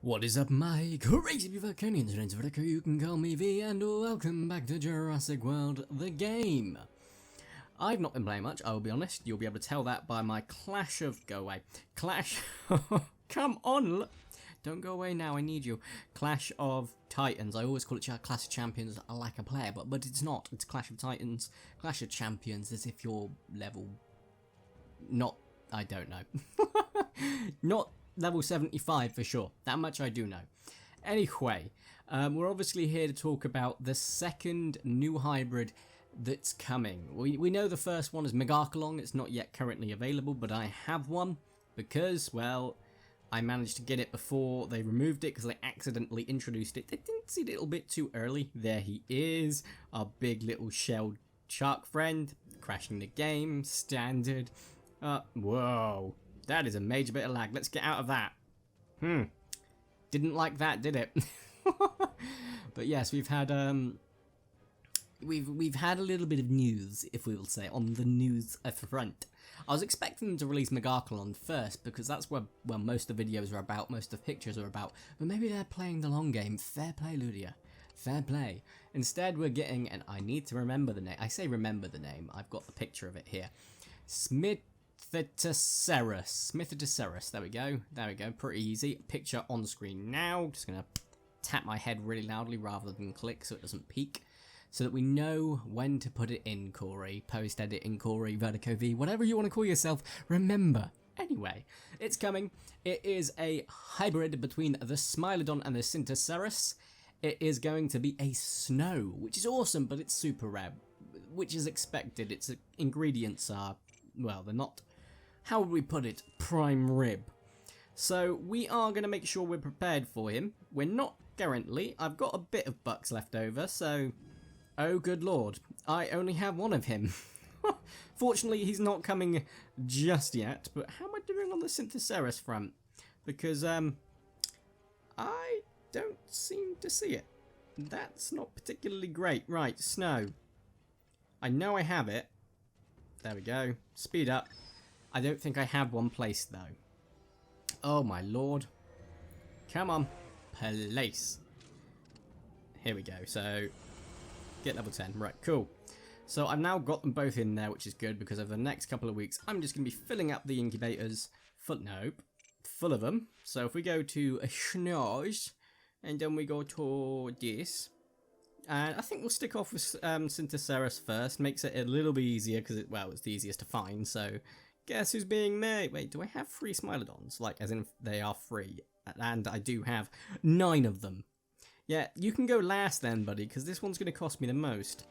What is up, my crazy Volcanians? My name's Vertico, you can call me V, and welcome back to Jurassic World, the game. I've not been playing much, I will be honest. You'll be able to tell that by my Go away. Come on! Don't go away now, I need you. Clash of Titans. I always call it Clash of Champions like a player, but it's not. It's Clash of Titans, Clash of Champions, as if you're level... Not... I don't know. Not... level 75 for sure, that much I do know. Anyway, we're obviously here to talk about the second new hybrid that's coming. We know the first one is Megarchelon. It's not yet currently available, but I have one because, well, I managed to get it before they removed it because they accidentally introduced it. They didn't see it a little bit too early. There he is, our big little shelled shark friend, crashing the game, standard. Whoa. That is a major bit of lag. Let's get out of that. Didn't like that, did it? But yes, we've had we've had a little bit of news, if we will say, on the news front. I was expecting them to release Megarchelon first because that's where most of the videos are about, most of the pictures are about. But maybe they're playing the long game. Fair play, Ludia. Fair play. Instead, we're getting, and I need to remember the name. I say remember the name. I've got the picture of it here. Smiloterus. There we go. There we go. Pretty easy. Picture on screen now. Just going to tap my head really loudly rather than click so it doesn't peak. So that we know when to put it in, Corey. Post-editing, Corey, Vertico V, whatever you want to call yourself. Remember. Anyway, it's coming. It is a hybrid between the Smilodon and the Smiloterus. It is going to be a snow, which is awesome, but it's super rare. Which is expected. Its ingredients are, well, they're not... How would we put it? Prime rib. So we are going to make sure we're prepared for him. We're not currently. I've got a bit of bucks left over, so... Oh, good lord. I only have one of him. Fortunately, he's not coming just yet, but how am I doing on the Smiloterus front? Because, I don't seem to see it. That's not particularly great. Right, snow. I know I have it. There we go. Speed up. I don't think I have one placed, though. Oh, my lord. Come on. Place. Here we go. So, get level 10. Right, cool. So, I've now got them both in there, which is good, because over the next couple of weeks, I'm just going to be filling up the incubators. Full of them. So, if we go to a schnoz, and then we go to this. And I think we'll stick off with Smiloterus first. Makes it a little bit easier, because, well, it's the easiest to find, so... Guess who's being made? Wait, do I have 3 Smilodons? Like, as in, they are free. And I do have 9 of them. Yeah, you can go last then, buddy, because this one's going to cost me the most.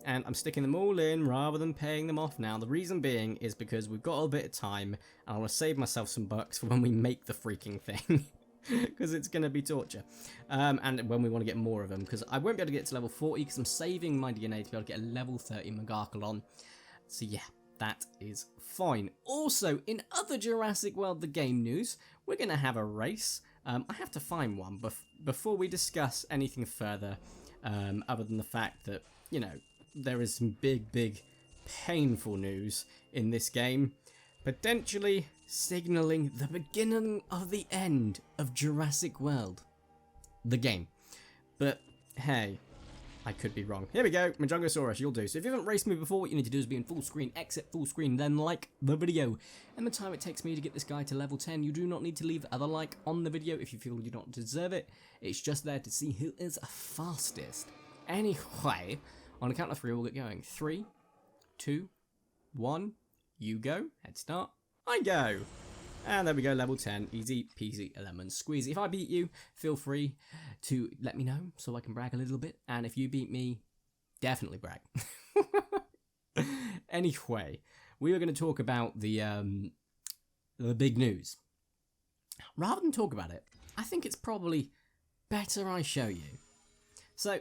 And I'm sticking them all in rather than paying them off now. The reason being is because we've got a bit of time, and I want to save myself some bucks for when we make the freaking thing. Because it's going to be torture. And when we want to get more of them, because I won't be able to get to level 40, because I'm saving my DNA to be able to get a level 30 Megarchelon. So yeah. That is fine. Also, in other Jurassic World the game news, we're going to have a race. I have to find one before we discuss anything further, other than the fact that, you know, there is some big, painful news in this game, potentially signaling the beginning of the end of Jurassic World, the game. But, hey... I could be wrong. Here we go. Majungosaurus, you'll do. So if you haven't raced me before, what you need to do is be in full screen, exit full screen, then like the video. And the time it takes me to get this guy to level 10, you do not need to leave the other like on the video if you feel you don't deserve it. It's just there to see who is fastest. Anyway, on the count of 3, we'll get going. 3, 2, 1, you go. Head start. I go. And there we go, level 10, easy peasy lemon squeezy. If I beat you, feel free to let me know so I can brag a little bit. And if you beat me, definitely brag. Anyway, we were going to talk about the big news. Rather than talk about it, I think it's probably better I show you. So,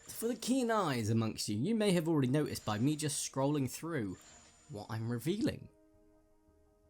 for the keen eyes amongst you, you may have already noticed by me just scrolling through what I'm revealing.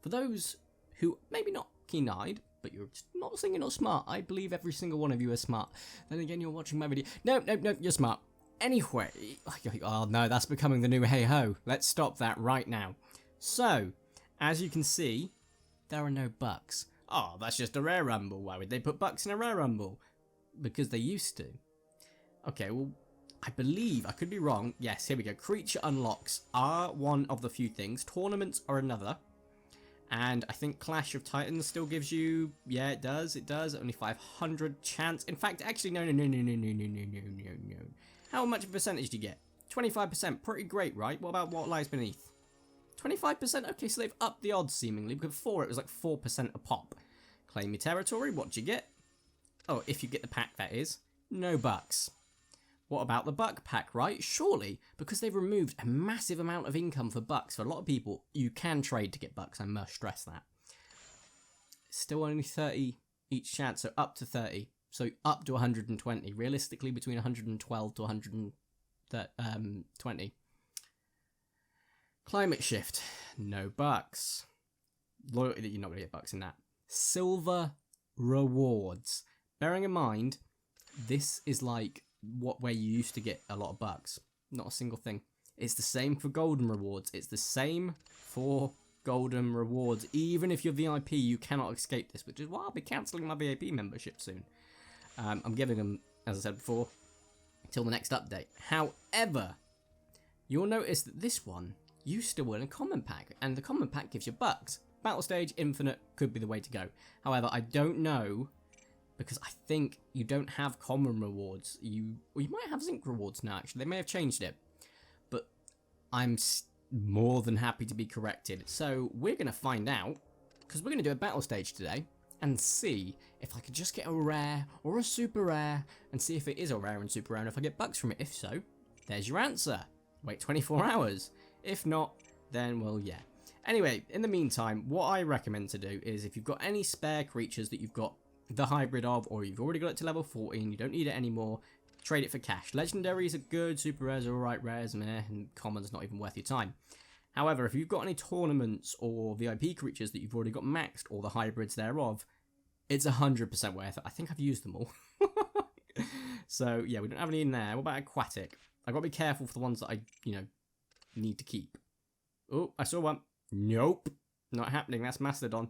For those who maybe not keen-eyed, but you're not saying you're not smart. I believe every single one of you is smart. Then again, you're watching my video. No, you're smart. Anyway, oh no, that's becoming the new hey-ho. Let's stop that right now. So, as you can see, there are no bucks. Oh, that's just a rare rumble. Why would they put bucks in a rare rumble? Because they used to. Okay, well, I believe, I could be wrong. Yes, here we go. Creature unlocks are one of the few things. Tournaments are another. And I think Clash of Titans still gives you... Yeah, it does. It does. Only 500 chance. In fact, actually, no. How much of a percentage do you get? 25%. Pretty great, right? What about what lies beneath? 25%? Okay, so they've upped the odds, seemingly. Because before, it was like 4% a pop. Claim your territory. What do you get? Oh, if you get the pack, that is. No bucks. What about the buck pack, right? Surely, because they've removed a massive amount of income for bucks. For a lot of people, you can trade to get bucks, I must stress that. Still only 30 each chance, so up to 30. So up to 120. Realistically, between 112 to 120. Climate shift. No bucks. Loyalty, you're not going to get bucks in that. Silver rewards. Bearing in mind, this is like... where you used to get a lot of bucks. Not a single thing. It's the same for golden rewards. It's the same for golden rewards. Even if you're VIP, you cannot escape this, which is why I'll be cancelling my VIP membership soon. I'm giving them, as I said before, till the next update. However, you'll notice that this one, you still win a common pack, and the common pack gives you bucks. Battle stage, infinite, could be the way to go. However, I don't know... because I think you don't have common rewards. You might have zinc rewards now, actually. They may have changed it. But I'm more than happy to be corrected. So we're going to find out, because we're going to do a battle stage today, and see if I could just get a rare or a super rare, and see if it is a rare and super rare, and if I get bucks from it. If so, there's your answer. Wait 24 hours. If not, then, well, yeah. Anyway, in the meantime, what I recommend to do is if you've got any spare creatures that you've got the hybrid of, or you've already got it to level 14, you don't need it anymore, trade it for cash. Legendaries are good, super rares are alright, rares meh, and commons not even worth your time. However, if you've got any tournaments or VIP creatures that you've already got maxed, or the hybrids thereof, it's 100% worth it. I think I've used them all. So yeah, we don't have any in there. What about aquatic? I've got to be careful for the ones that I, need to keep. Oh, I saw one. Nope, not happening. That's Mastodon.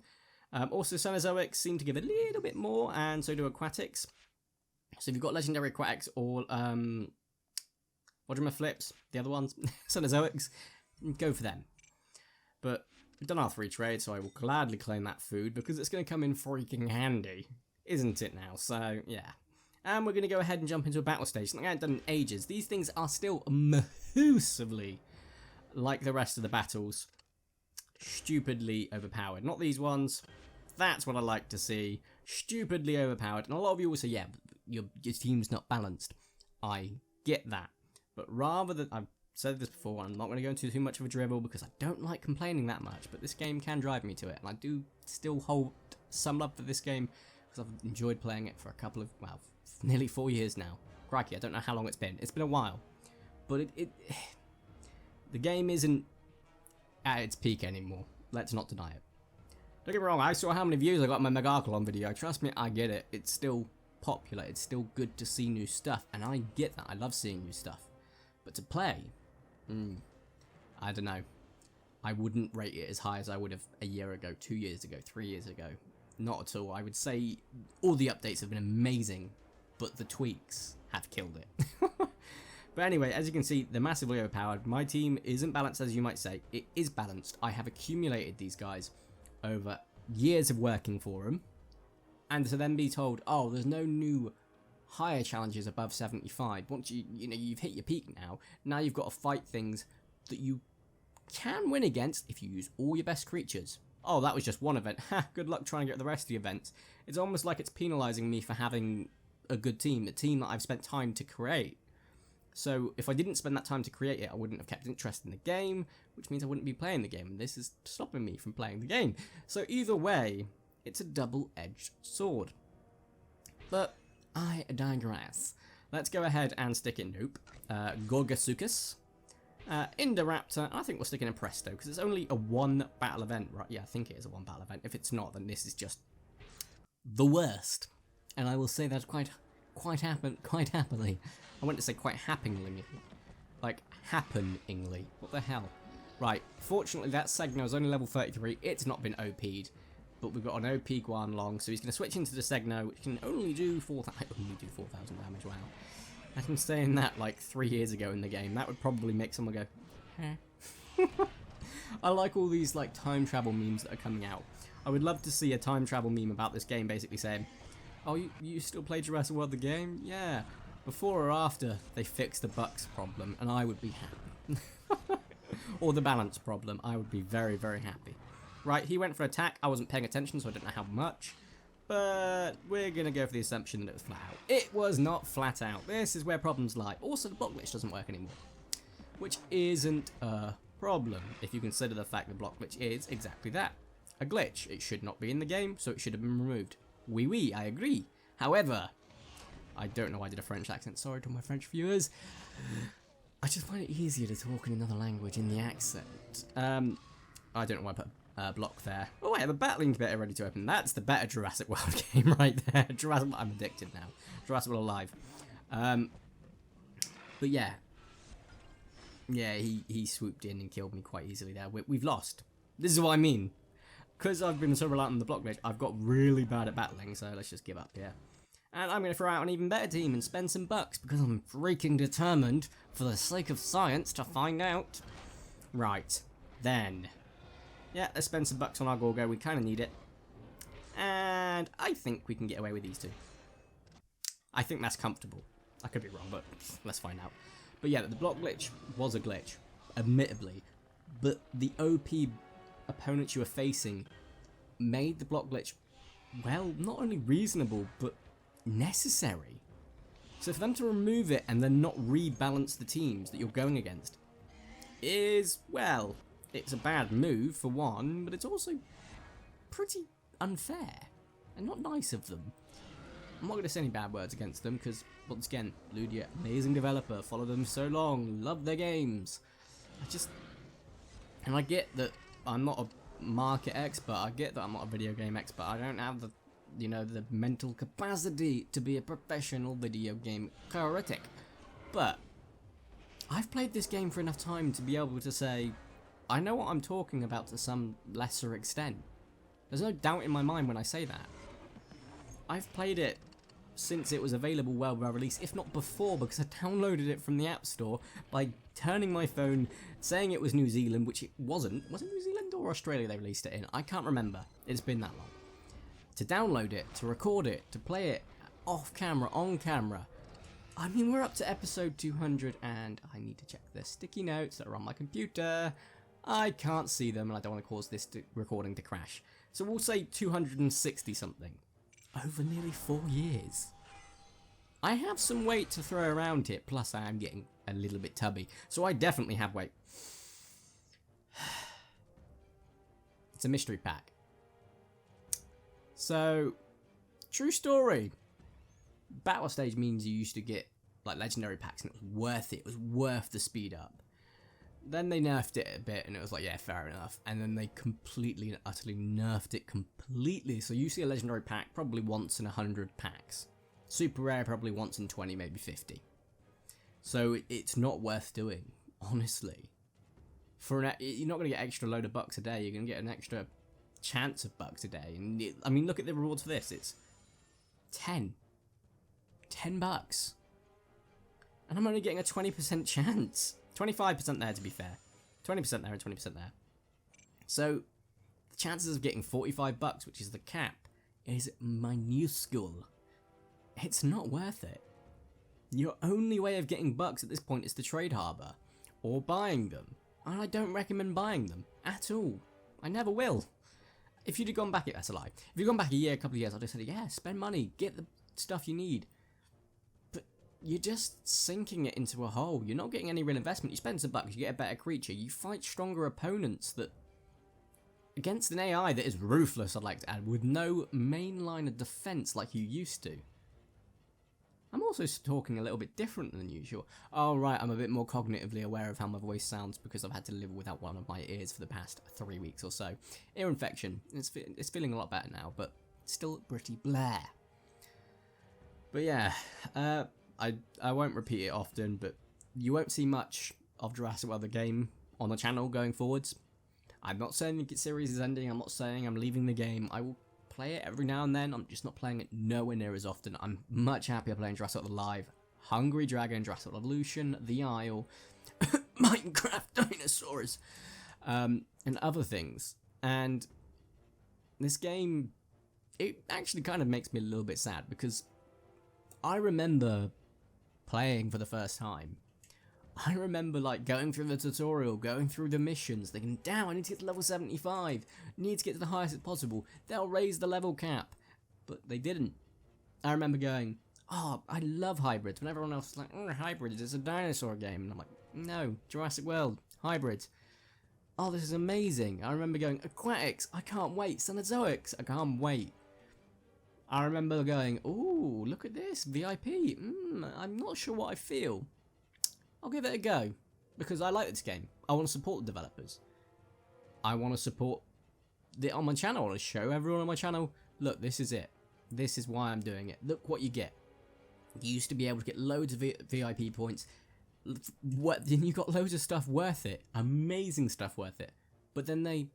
Also, cenozoics seem to give a little bit more, and so do aquatics. So if you've got legendary aquatics or Quadrima flips, the other ones, cenozoics, go for them. But we've done our 3 trades, so I will gladly claim that food because it's going to come in freaking handy, isn't it now? So yeah, and we're going to go ahead and jump into a battle stage. Something I haven't done in ages. These things are still massively, like the rest of the battles, stupidly overpowered. Not these ones. That's what I like to see. Stupidly overpowered. And a lot of you will say, yeah, your team's not balanced. I get that. But rather than... I've said this before, I'm not going to go into too much of a dribble because I don't like complaining that much. But this game can drive me to it. And I do still hold some love for this game because I've enjoyed playing it for a couple of... well, nearly 4 years now. Crikey, I don't know how long it's been. It's been a while. But the game isn't at its peak anymore. Let's not deny it. Don't get me wrong, I saw how many views I got on my Megarclon video. Trust me, I get it. It's still popular. It's still good to see new stuff. And I get that. I love seeing new stuff. But to play, I don't know. I wouldn't rate it as high as I would have a year ago, 2 years ago, 3 years ago. Not at all. I would say all the updates have been amazing, but the tweaks have killed it. But anyway, as you can see, they're massively overpowered. My team isn't balanced, as you might say. It is balanced. I have accumulated these guys over years of working for them. And to then be told, oh, there's no new higher challenges above 75. Once you've hit your peak now. Now you've got to fight things that you can win against if you use all your best creatures. Oh, that was just one event. Ha, good luck trying to get the rest of the events. It's almost like it's penalising me for having a good team. A team that I've spent time to create. So if I didn't spend that time to create it, I wouldn't have kept interest in the game, which means I wouldn't be playing the game, and this is stopping me from playing the game. So either way, it's a double-edged sword. But I digress. Let's go ahead and stick in Nope. Gorgasuchus. Indoraptor. I think we'll stick in a Presto, because it's only a 1 battle event, right? Yeah, I think it is a 1 battle event. If it's not, then this is just the worst. And I will say that quite happily. I went to say quite happeningly. Like, happeningly. What the hell? Right, fortunately that Segno is only level 33. It's not been OP'd. but we've got an OP Guan Long, so he's going to switch into the Segno, which can only do 4,000 damage. Wow. I can saying that like 3 years ago in the game. That would probably make someone go, huh. I like all these like time travel memes that are coming out. I would love to see a time travel meme about this game basically saying, oh, you still play Jurassic World the game? Yeah. Before or after they fix the bugs problem, and I would be happy. Or the balance problem, I would be very, very happy. Right, he went for attack. I wasn't paying attention, so I don't know how much. But we're going to go for the assumption that it was flat out. It was not flat out. This is where problems lie. Also, the block glitch doesn't work anymore. Which isn't a problem, if you consider the fact the block glitch is exactly that. A glitch. It should not be in the game, so it should have been removed. Oui, I agree. However, I don't know why I did a French accent. Sorry to my French viewers. I just find it easier to talk in another language in the accent. I don't know why I put block there. Oh, I have a battling beta ready to open. That's the better Jurassic World game right there. Jurassic. I'm addicted now. Jurassic World Alive. But yeah. Yeah, he swooped in and killed me quite easily there. We've lost. This is what I mean. Because I've been so reliant on the block glitch, I've got really bad at battling, so let's just give up here. And I'm going to throw out an even better team and spend some bucks, because I'm freaking determined, for the sake of science, to find out. Right, then. Yeah, let's spend some bucks on our Gorgo, we kind of need it. And I think we can get away with these two. I think that's comfortable. I could be wrong, but let's find out. But yeah, the block glitch was a glitch, admittedly. But the OP opponents you were facing made the block glitch, well, not only reasonable, but necessary. So for them to remove it and then not rebalance the teams that you're going against is, well, it's a bad move for one, but it's also pretty unfair and not nice of them. I'm not going to say any bad words against them because, once again, Ludia, amazing developer, follow them so long, love their games. And I get that I'm not a market expert, I get that I'm not a video game expert, I don't have the the mental capacity to be a professional video game critic. But I've played this game for enough time to be able to say, I know what I'm talking about to some lesser extent. There's no doubt in my mind when I say that. I've played it since it was available worldwide release, if not before, because I downloaded it from the App Store by turning my phone, saying it was New Zealand, which it wasn't. Was it New Zealand or Australia they released it in? I can't remember. It's been that long. To download it, to record it, to play it off camera, on camera. I mean, we're up to episode 200 and I need to check the sticky notes that are on my computer. I can't see them and I don't want to cause this recording to crash. So we'll say 260 something. Over nearly 4 years. I have some weight to throw around here, plus I am getting a little bit tubby. So I definitely have weight. It's a mystery pack. So, true story. Battle stage means you used to get like legendary packs and it was worth it. It was worth the speed up. Then they nerfed it a bit and it was like, yeah, fair enough. And then they completely and utterly nerfed it completely. So you see a legendary pack probably once in 100 packs. Super rare probably once in 20, maybe 50. So it's not worth doing, honestly. You're not going to get extra load of bucks a day. You're going to get an extra chance of bucks a day. And I mean, look at the rewards for this. It's 10 bucks. And I'm only getting a 20% chance. 25% there, to be fair. 20% there and 20% there. So the chances of getting 45 bucks, which is the cap, is minuscule. It's not worth it. Your only way of getting bucks at this point is to trade harbor or buying them. And I don't recommend buying them at all. I never will. If you'd have gone back, that's a lie. If you'd gone back a couple of years, I'd have said, yeah, spend money, get the stuff you need. But you're just sinking it into a hole. You're not getting any real investment. You spend some bucks, you get a better creature. You fight stronger opponents that, against an AI that is ruthless, I'd like to add, with no main line of defense like you used to. I'm also talking a little bit different than usual. Oh right, I'm a bit more cognitively aware of how my voice sounds because I've had to live without one of my ears for the past 3 weeks or so. Ear infection. It's feeling a lot better now, but still pretty blah. But yeah, I won't repeat it often, but you won't see much of Jurassic World the game on the channel going forwards. I'm not saying the series is ending. I'm not saying I'm leaving the game. I will play it every now and then. I'm just not playing it nowhere near as often. I'm much happier playing Jurassic Live, Hungry Dragon, Jurassic Evolution, The Isle, Minecraft Dinosaurs, and other things. And this game, it actually kind of makes me a little bit sad because I remember playing for the first time. I remember like going through the tutorial, going through the missions, thinking, damn, I need to get to level 75, need to get to the highest as possible, they'll raise the level cap. But they didn't. I remember going, oh, I love hybrids, when everyone else was like, hybrids, it's a dinosaur game. And I'm like, no, Jurassic World, hybrids. Oh, this is amazing. I remember going, aquatics, I can't wait, cenozoics, I can't wait. I remember going, ooh, look at this, VIP, I'm not sure what I feel. I'll give it a go, because I like this game. I want to support the developers. I want to support it on my channel. I want to show everyone on my channel, look, this is it. This is why I'm doing it. Look what you get. You used to be able to get loads of VIP points. Then you got loads of stuff worth it. Amazing stuff worth it. But then they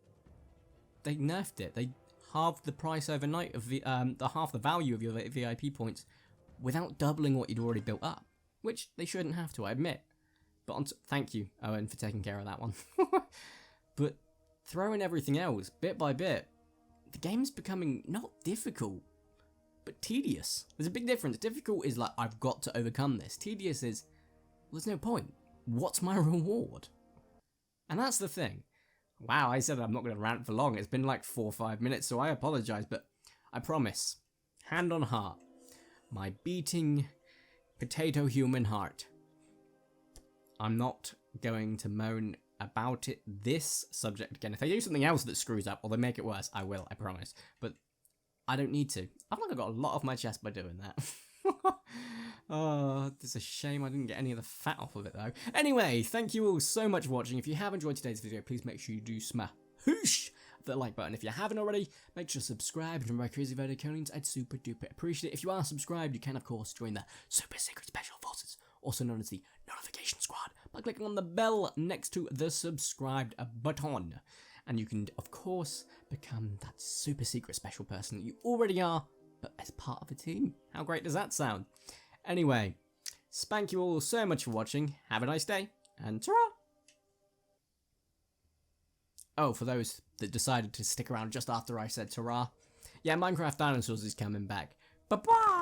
nerfed it. They halved the price overnight of half the value of your VIP points without doubling what you'd already built up, which they shouldn't have to, I admit. But thank you, Owen, for taking care of that one. But throwing everything else bit by bit, the game's becoming not difficult, but tedious. There's a big difference. Difficult is like, I've got to overcome this. Tedious is, well, there's no point. What's my reward? And that's the thing. Wow, I said I'm not going to rant for long. It's been like 4 or 5 minutes, so I apologise, but I promise, hand on heart, my beating potato human heart, I'm not going to moan about this subject again. If they do something else that screws up or they make it worse, I will, I promise. But I don't need to. I feel like I got a lot off my chest by doing that. Oh, it's a shame I didn't get any of the fat off of it though. Anyway, thank you all so much for watching. If you have enjoyed today's video, please make sure you do smash the like button. If you haven't already, make sure to subscribe to my crazy Verticonians. I'd super duper appreciate it. If you are subscribed, you can of course join the Super Secret Special Forces, also known as the Notification Squad, by clicking on the bell next to the subscribed button. And you can of course become that super secret special person that you already are, but as part of a team. How great does that sound? Anyway, thank you all so much for watching. Have a nice day, and ta-ra! Oh, for those that decided to stick around just after I said ta-ra, yeah, Minecraft Dinosaurs is coming back. Bye-bye!